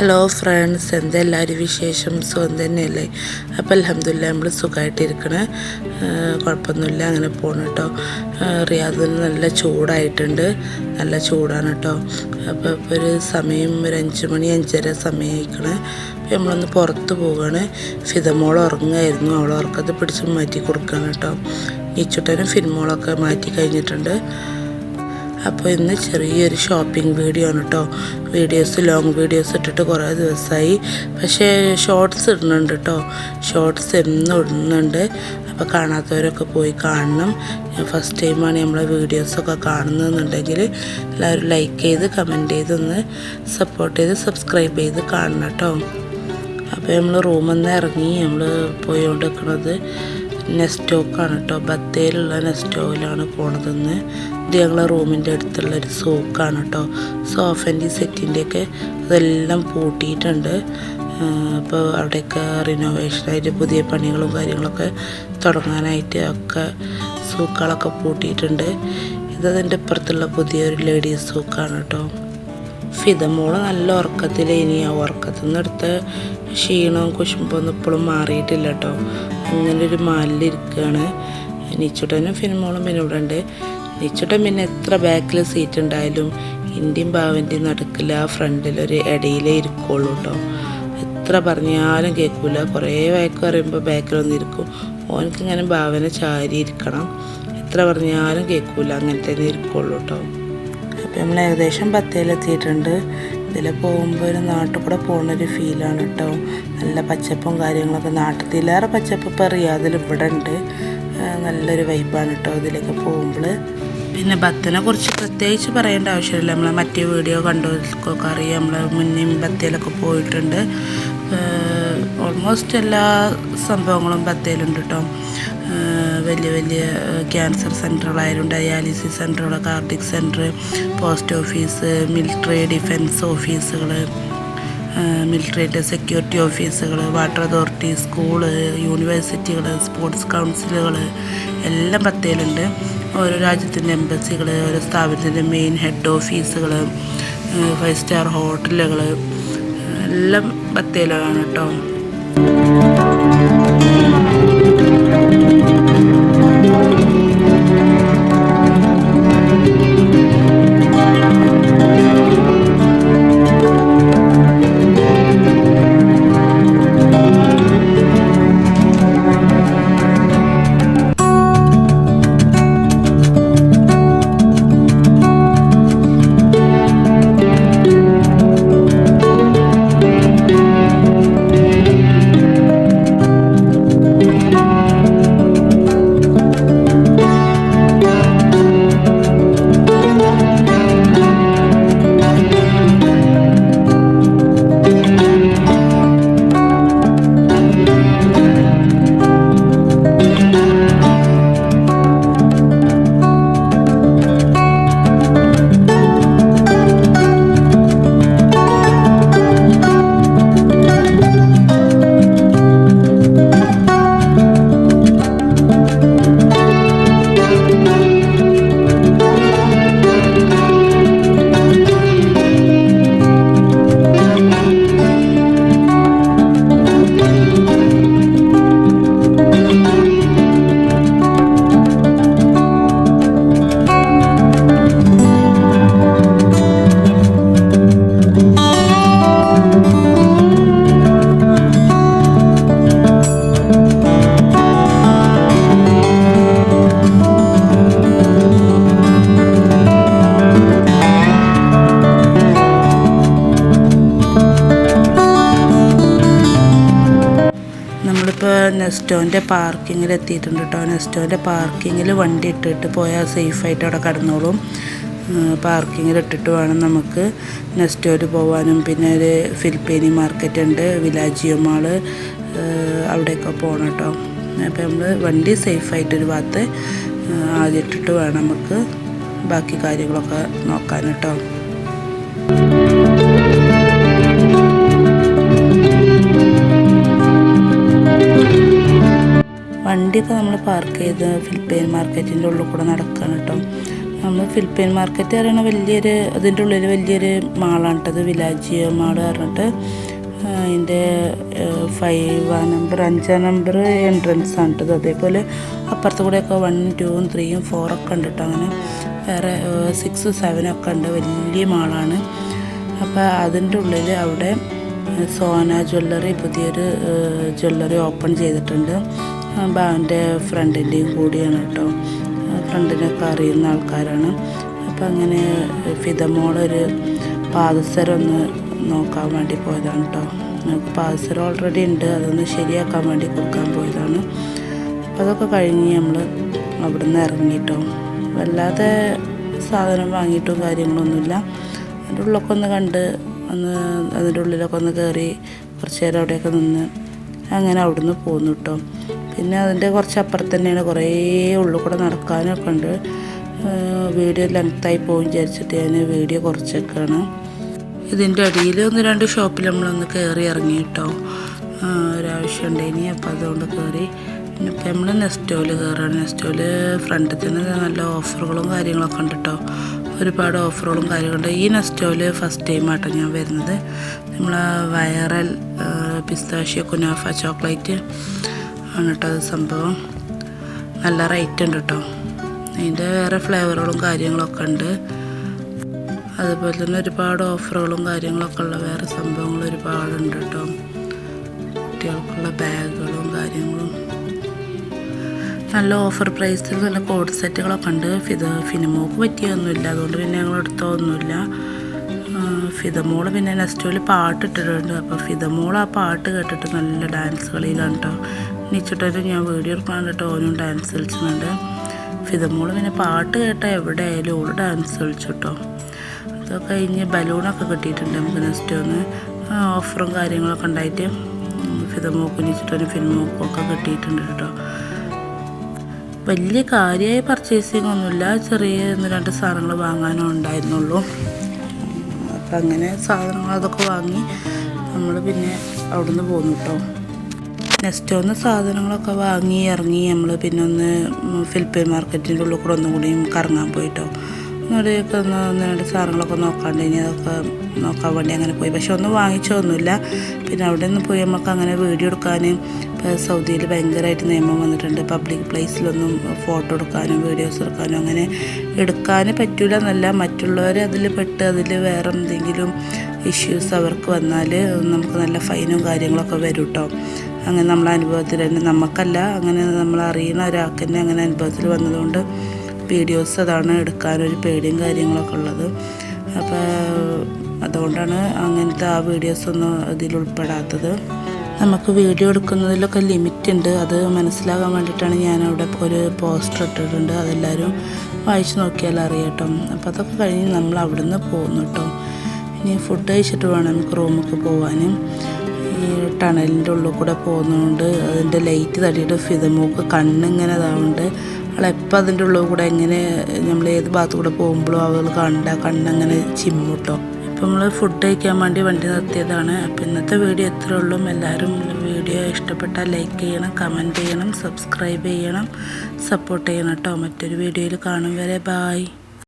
Hello friends, എന്തെല്ലാവരും വിശേഷം? സുഖം തന്നെയല്ലേ? അപ്പോൾ അൽഹംദുലില്ലാ നമ്മൾ സുഖമായിട്ടിരിക്കണേ, കുഴപ്പമൊന്നുമില്ല, അങ്ങനെ പോകണം കേട്ടോ. റിയാദിൽ നല്ല ചൂടായിട്ടുണ്ട്, നല്ല ചൂടാണ് കേട്ടോ. അപ്പോൾ ഇപ്പോൾ ഒരു സമയം ഒരു 5 മണി 5:30 സമയമായിക്കണേ. അപ്പോൾ നമ്മളൊന്ന് പുറത്ത് പോവുകയാണ്. ഫിദമോൾ ഉറങ്ങുമായിരുന്നു, അവൾ ഉറക്കത്ത് പിടിച്ച് മാറ്റി കൊടുക്കുകയാണ് കേട്ടോ. ഈച്ചുട്ടനും ഫിൻമോളൊക്കെ മാറ്റി കഴിഞ്ഞിട്ടുണ്ട്. അപ്പോൾ ഇന്ന് ചെറിയൊരു ഷോപ്പിംഗ് വീഡിയോ ആണ് കേട്ടോ. ലോങ് വീഡിയോസ് ഇട്ടിട്ട് കുറേ ദിവസമായി, പക്ഷേ ഷോർട്സ് ഇടുന്നുണ്ട് കേട്ടോ. ഷോർട്സ് എന്നും ഇടുന്നുണ്ട്. അപ്പോൾ കാണാത്തവരൊക്കെ പോയി കാണണം. ഫസ്റ്റ് ടൈമാണ് നമ്മളെ വീഡിയോസൊക്കെ കാണുന്നതെന്നുണ്ടെങ്കിൽ എല്ലാവരും ലൈക്ക് ചെയ്ത് കമൻറ്റ് ചെയ്ത് ഒന്ന് സപ്പോർട്ട് ചെയ്ത് സബ്സ്ക്രൈബ് ചെയ്ത് കാണണം കേട്ടോ. അപ്പോൾ നമ്മൾ റൂമിൽ നിന്ന് ഇറങ്ങി നമ്മൾ പോയിക്കൊണ്ട് നിൽക്കുന്നത് നെസ്റ്റോക്കാണ് കേട്ടോ. ബത്തേലുള്ള നെസ്റ്റോയിലാണ് പോണതെന്ന്. ഇത് ഞങ്ങളെ റൂമിൻ്റെ അടുത്തുള്ളൊരു സൂക്കാണ് കേട്ടോ. സോഫൻ്റെ സെറ്റിൻ്റെയൊക്കെ അതെല്ലാം പൂട്ടിയിട്ടുണ്ട്. അപ്പോൾ അവിടെയൊക്കെ റിനോവേഷനായിട്ട് പുതിയ പണികളും കാര്യങ്ങളൊക്കെ തുടങ്ങാനായിട്ട് ഒക്കെ സൂക്കുകളൊക്കെ പൂട്ടിയിട്ടുണ്ട്. ഇതതിൻ്റെ അപ്പുറത്തുള്ള പുതിയൊരു ലേഡീസ് സൂക്കാണ് കേട്ടോ. ഫിദമോള് നല്ല ഉറക്കത്തിൽ, ഇനി ആ ഉറക്കത്തിൽ നിന്ന് എടുത്ത ക്ഷീണവും കുശുമ്പൊന്നും ഇപ്പോഴും മാറിയിട്ടില്ല കേട്ടോ. അങ്ങനെ ഒരു മാലിലിരിക്കുകയാണ്. നിച്ചുട്ടനും ഫിൻമോളും പിന്നെ ഇവിടെ ഉണ്ട്. നിച്ചുട്ടൻ പിന്നെ എത്ര ബാക്കിൽ സീറ്റ് ഉണ്ടായാലും ഇന്ത്യയും ഭാവൻ്റെയും നടുക്കിൽ ആ ഫ്രണ്ടിലൊരു ഇടയിലേ ഇരിക്കുള്ളൂ കേട്ടോ. എത്ര പറഞ്ഞാലും കേൾക്കില്ല. കുറേ വഴക്ക് പറയുമ്പോൾ ബാക്കിലൊന്നിരിക്കും. ഓനക്കിങ്ങനെ ഭാവന ചാരി ഇരിക്കണം. എത്ര പറഞ്ഞാലും കേൾക്കില്ല, അങ്ങനെ തന്നെ ഇരിക്കുള്ളൂ കേട്ടോ. അപ്പോൾ നമ്മൾ ഏകദേശം ബത്തേലെത്തിയിട്ടുണ്ട്. ഇതിൽ പോകുമ്പോൾ ഒരു നാട്ടിൽ കൂടെ പോകുന്നൊരു ഫീലാണ് കേട്ടോ. നല്ല പച്ചപ്പും കാര്യങ്ങളൊക്കെ, നാട്ടിലേറെ പച്ചപ്പ് ഇപ്പോൾ റിയാദിൽ ഇവിടെ ഉണ്ട്. നല്ലൊരു വൈബാണ് കേട്ടോ ഇതിലേക്ക് പോകുമ്പോൾ. പിന്നെ ബത്തേനെ കുറിച്ച് പ്രത്യേകിച്ച് പറയേണ്ട ആവശ്യമില്ല. നമ്മളെ മറ്റേ വീഡിയോ കണ്ടവർക്കൊക്കെ അറിയാം. നമ്മൾ മുന്നേയും ബത്തേലൊക്കെ പോയിട്ടുണ്ട്. ഓൾമോസ്റ്റ് എല്ലാ സംഭവങ്ങളും ബത്തേലുണ്ട് കേട്ടോ. വലിയ വലിയ ക്യാൻസർ സെൻ്ററുകളായാലും ഡയാലിസിസ് സെൻ്ററുകൾ, cardiac centre, post office, military defence ഓഫീസുകൾ, മിലിറ്ററിയുടെ സെക്യൂരിറ്റി ഓഫീസുകൾ, വാട്ടർ അതോറിറ്റി, സ്കൂള്, യൂണിവേഴ്സിറ്റികൾ, സ്പോർട്സ് കൗൺസിലുകൾ എല്ലാം ബത്തേലുണ്ട്. ഓരോ രാജ്യത്തിൻ്റെ എംബസികൾ, ഓരോ സ്ഥാപനത്തിൻ്റെ മെയിൻ ഹെഡ് ഓഫീസുകൾ, 5 സ്റ്റാർ ഹോട്ടലുകൾ എല്ലാം ബത്തേലാണ് കേട്ടോ. നെസ്റ്റോൻ്റെ പാർക്കിങ്ങിൽ എത്തിയിട്ടുണ്ട് കേട്ടോ. നെസ്റ്റോൻ്റെ പാർക്കിങ്ങിൽ വണ്ടി ഇട്ടിട്ട് പോയാൽ സേഫായിട്ട് അവിടെ കടന്നോളും. പാർക്കിങ്ങിൽ ഇട്ടിട്ട് വേണം നമുക്ക് നെസ്റ്റോയിൽ പോകാനും. പിന്നെ ഒരു ഫിലിപ്പീനി മാർക്കറ്റ് ഉണ്ട്, വിലാജിയോ മാള്, അവിടെയൊക്കെ പോകണം കേട്ടോ. അപ്പോൾ നമ്മൾ വണ്ടി സേഫായിട്ടൊരു ഭാഗത്ത് ആദ്യം ഇട്ടിട്ട് വേണം നമുക്ക് ബാക്കി കാര്യങ്ങളൊക്കെ നോക്കാൻ കേട്ടോ. വണ്ടിയൊക്കെ നമ്മൾ പാർക്ക് ചെയ്ത് ഫിലിപ്പൈൻ മാർക്കറ്റിൻ്റെ ഉള്ളിൽ കൂടെ നടക്കുകയാണ് കേട്ടോ. നമ്മൾ ഫിലിപ്പൈൻ മാർക്കറ്റ് പറയുന്ന വലിയൊരു അതിൻ്റെ ഉള്ളിൽ വലിയൊരു മാളാണ് കേട്ടത്, വിലാജിയോ മാൾ പറഞ്ഞിട്ട്. അതിൻ്റെ 5 നമ്പർ എൻട്രൻസ് ആണ് കേട്ടത്. അതേപോലെ അപ്പുറത്ത് കൂടെയൊക്കെ 1, 2, 3, 4 ഒക്കെ ഉണ്ട് കേട്ടോ. അങ്ങനെ വേറെ 6, 7 ഒക്കെ ഉണ്ട്. വലിയ മാളാണ്. അപ്പോൾ അതിൻ്റെ ഉള്ളിൽ അവിടെ സോന ജ്വല്ലറി പുതിയൊരു ജ്വല്ലറി ഓപ്പൺ ചെയ്തിട്ടുണ്ട്. എൻ്റെ ഫ്രണ്ടിൻ്റെയും കൂടിയാണ് കേട്ടോ. ഫ്രണ്ടിനൊക്കെ അറിയുന്ന ആൾക്കാരാണ്. അപ്പം അങ്ങനെ ഫിദമോളൊരു പാദസരം ഒന്ന് നോക്കാൻ വേണ്ടി പോയതാണ് കേട്ടോ. നമുക്ക് പാദസരം ഓൾറെഡി ഉണ്ട്, അതൊന്ന് ശരിയാക്കാൻ വേണ്ടി കൊടുക്കാൻ പോയതാണ്. അപ്പോൾ അതൊക്കെ കഴിഞ്ഞ് നമ്മൾ അവിടെ നിന്ന് ഇറങ്ങിയിട്ടോ. വല്ലാതെ സാധനം വാങ്ങിയിട്ടും കാര്യങ്ങളൊന്നുമില്ല. അതിൻ്റെ ഉള്ളിലൊക്കെ ഒന്ന് കണ്ട് അതിൻ്റെ ഉള്ളിലൊക്കെ ഒന്ന് കയറി കുറച്ച് നേരം അവിടെയൊക്കെ നിന്ന് അങ്ങനെ അവിടെ നിന്ന് പോന്നു കേട്ടോ. പിന്നെ അതിൻ്റെ കുറച്ച് അപ്പുറത്ത് തന്നെയാണ്, കുറേ ഉള്ളിൽ കൂടെ നടക്കാനൊക്കെ ഉണ്ട്. വീഡിയോ ലെങ്ത്തായി പോകും വിചാരിച്ചിട്ട് ഞാൻ വീഡിയോ കുറച്ചൊക്കെയാണ്. ഇതിൻ്റെ അടിയിൽ 1-2 ഷോപ്പിൽ നമ്മളൊന്ന് കയറി ഇറങ്ങി കേട്ടോ. ഒരാവശ്യം ഉണ്ടായിനി, അപ്പോൾ അതുകൊണ്ട് കയറി. പിന്നെ ഇപ്പം നമ്മൾ നെസ്റ്റോയിൽ കയറുകയാണ്. നെസ്റ്റോയിൽ ഫ്രണ്ടിൽ തന്നെ നല്ല ഓഫറുകളും കാര്യങ്ങളൊക്കെ ഉണ്ട് കേട്ടോ. ഒരുപാട് ഓഫറുകളും കാര്യങ്ങളുണ്ട്. ഈ നെസ്റ്റോയിൽ ഫസ്റ്റ് ടൈമായിട്ടോ ഞാൻ വരുന്നത്. നമ്മൾ വൈറൽ പിസ്താഷ്യോ കുനാഫ ചോക്ലേറ്റ് ആണ് കേട്ടോ അത് സംഭവം. നല്ല റേറ്റ് ഉണ്ട് കേട്ടോ. അതിൻ്റെ വേറെ ഫ്ലേവറുകളും കാര്യങ്ങളൊക്കെ ഉണ്ട്. അതുപോലെ തന്നെ ഒരുപാട് ഓഫറുകളും കാര്യങ്ങളൊക്കെ ഉള്ള വേറെ സംഭവങ്ങൾ ഒരുപാടുണ്ട് കേട്ടോ. കുട്ടികൾക്കുള്ള ബാഗുകളും കാര്യങ്ങളും നല്ല ഓഫർ പ്രൈസിൽ നല്ല കോഡ് സെറ്റുകളൊക്കെ ഉണ്ട്. ഫിനിമോക്ക് പറ്റിയൊന്നുമില്ല, അതുകൊണ്ട് പിന്നെ ഞങ്ങൾ എടുത്തൊന്നുമില്ല. ഫിദമോള് പിന്നെ നെസ്റ്റോയിൽ പാട്ട് ഇട്ടിട്ടുണ്ട്. അപ്പോൾ ഫിദമോൾ ആ പാട്ട് കേട്ടിട്ട് നല്ല ഡാൻസ് കളിയിലാണ് കേട്ടോ. നീച്ചിട്ടൊരു ഞാൻ വീഡിയോ എടുക്കാൻ കേട്ടോ, ഓനും ഡാൻസ് കളിച്ചിട്ടുണ്ട്. ഫിദമോള് പിന്നെ പാട്ട് കേട്ടാൽ എവിടെ ആയാലും ഓള് ഡാൻസ് കളിച്ചു കേട്ടോ. അതൊക്കെ കഴിഞ്ഞ് ബലൂണൊക്കെ കിട്ടിയിട്ടുണ്ട് നമുക്ക് നെസ്റ്റോന്ന്. ഓഫറും കാര്യങ്ങളൊക്കെ ഉണ്ടായിട്ട് ഫിദമോക്കും നീച്ചിട്ടൊരു ഫിലിമോക്കും ഒക്കെ കിട്ടിയിട്ടുണ്ട് കേട്ടോ. വലിയ കാര്യമായ പർച്ചേസിങ് ഒന്നുമില്ല, ചെറിയ 1-2 സാധനങ്ങൾ വാങ്ങാനോ ഉണ്ടായിരുന്നുള്ളൂ. അപ്പം അങ്ങനെ സാധനങ്ങൾ അതൊക്കെ വാങ്ങി നമ്മൾ പിന്നെ അവിടെ നിന്ന് പോന്നു കേട്ടോ. നെസ്റ്റോന്ന് സാധനങ്ങളൊക്കെ വാങ്ങി ഇറങ്ങി നമ്മൾ പിന്നെ ഒന്ന് ഫിലിപ്പൈൻ മാർക്കറ്റിൻ്റെ ഉള്ളിൽ കൂടെ ഒന്നും കൂടിയും കറങ്ങാൻ പോയിട്ടോ. ഇവിടെയൊക്കെ 1-2 സാധനങ്ങളൊക്കെ നോക്കാണ്ട് ഇനി അതൊക്കെ നോക്കാൻ വേണ്ടി അങ്ങനെ പോയി. പക്ഷെ ഒന്നും വാങ്ങിച്ചൊന്നുമില്ല. പിന്നെ അവിടെ നിന്ന് പോയി നമുക്ക് അങ്ങനെ വീഡിയോ എടുക്കാനും, ഇപ്പോൾ സൗദിയിൽ ഭയങ്കരമായിട്ട് നിയമം വന്നിട്ടുണ്ട്. പബ്ലിക് പ്ലേസിലൊന്നും ഫോട്ടോ എടുക്കാനും വീഡിയോസ് എടുക്കാനും അങ്ങനെ എടുക്കാൻ പറ്റില്ല എന്നല്ല, മറ്റുള്ളവർ അതിൽ പെട്ട് അതിൽ വേറെ എന്തെങ്കിലും ഇഷ്യൂസ് അവർക്ക് വന്നാൽ നമുക്ക് നല്ല ഫൈനും കാര്യങ്ങളൊക്കെ വരും കേട്ടോ. അങ്ങനെ നമ്മളെ അനുഭവത്തിൽ തന്നെ, നമുക്കല്ല, അങ്ങനെ നമ്മൾ അറിയുന്ന ഒരാൾക്ക് തന്നെ അങ്ങനെ അനുഭവത്തിൽ വന്നതുകൊണ്ട് വീഡിയോസ് അതാണ് എടുക്കാനൊരു പേടിയും കാര്യങ്ങളൊക്കെ ഉള്ളത്. അപ്പോൾ അതുകൊണ്ടാണ് അങ്ങനത്തെ ആ വീഡിയോസൊന്നും ഇതിൽ ഉൾപ്പെടാത്തത്. നമുക്ക് വീഡിയോ എടുക്കുന്നതിലൊക്കെ ലിമിറ്റ് ഉണ്ട്, അത് മനസ്സിലാകാൻ വേണ്ടിയിട്ടാണ് ഞാനവിടെ ഒരു പോസ്റ്റർ ഇട്ടിട്ടുണ്ട്. അതെല്ലാവരും വായിച്ച് നോക്കിയാൽ അറിയാട്ടോ. അപ്പോൾ അതൊക്കെ കഴിഞ്ഞ് നമ്മൾ അവിടെ നിന്ന് പോകുന്നു കേട്ടോ. ഇനി ഫുഡ് കഴിച്ചിട്ട് വേണം നമുക്ക് റൂമൊക്കെ പോകാനും. ഈ ടണലിൻ്റെ ഉള്ളിൽ കൂടെ പോകുന്നതുകൊണ്ട് അതിൻ്റെ ലൈറ്റ് തട്ടിയിട്ട് ഫിദമോക്ക് കണ്ണിങ്ങനെ ഇതാവുന്നുണ്ട്. അവളെപ്പോൾ അതിൻ്റെ ഉള്ളിൽ കൂടെ എങ്ങനെ നമ്മൾ ഏത് ഭാഗത്ത് കൂടെ പോകുമ്പോഴും അവൾ കണ്ണങ്ങനെ ചിമ്മുട്ടോ. ഇപ്പം നമ്മൾ ഫുഡ് കഴിക്കാൻ വേണ്ടി വണ്ടി നിർത്തിയതാണ്. അപ്പോൾ ഇന്നത്തെ വീഡിയോ എത്ര ഉള്ളൂ. എല്ലാവരും വീഡിയോ ഇഷ്ടപ്പെട്ടാൽ ലൈക്ക് ചെയ്യണം, കമൻറ്റ് ചെയ്യണം, സബ്സ്ക്രൈബ് ചെയ്യണം, സപ്പോർട്ട് ചെയ്യണം കേട്ടോ. മറ്റൊരു വീഡിയോയിൽ കാണും വരെ ബായ്.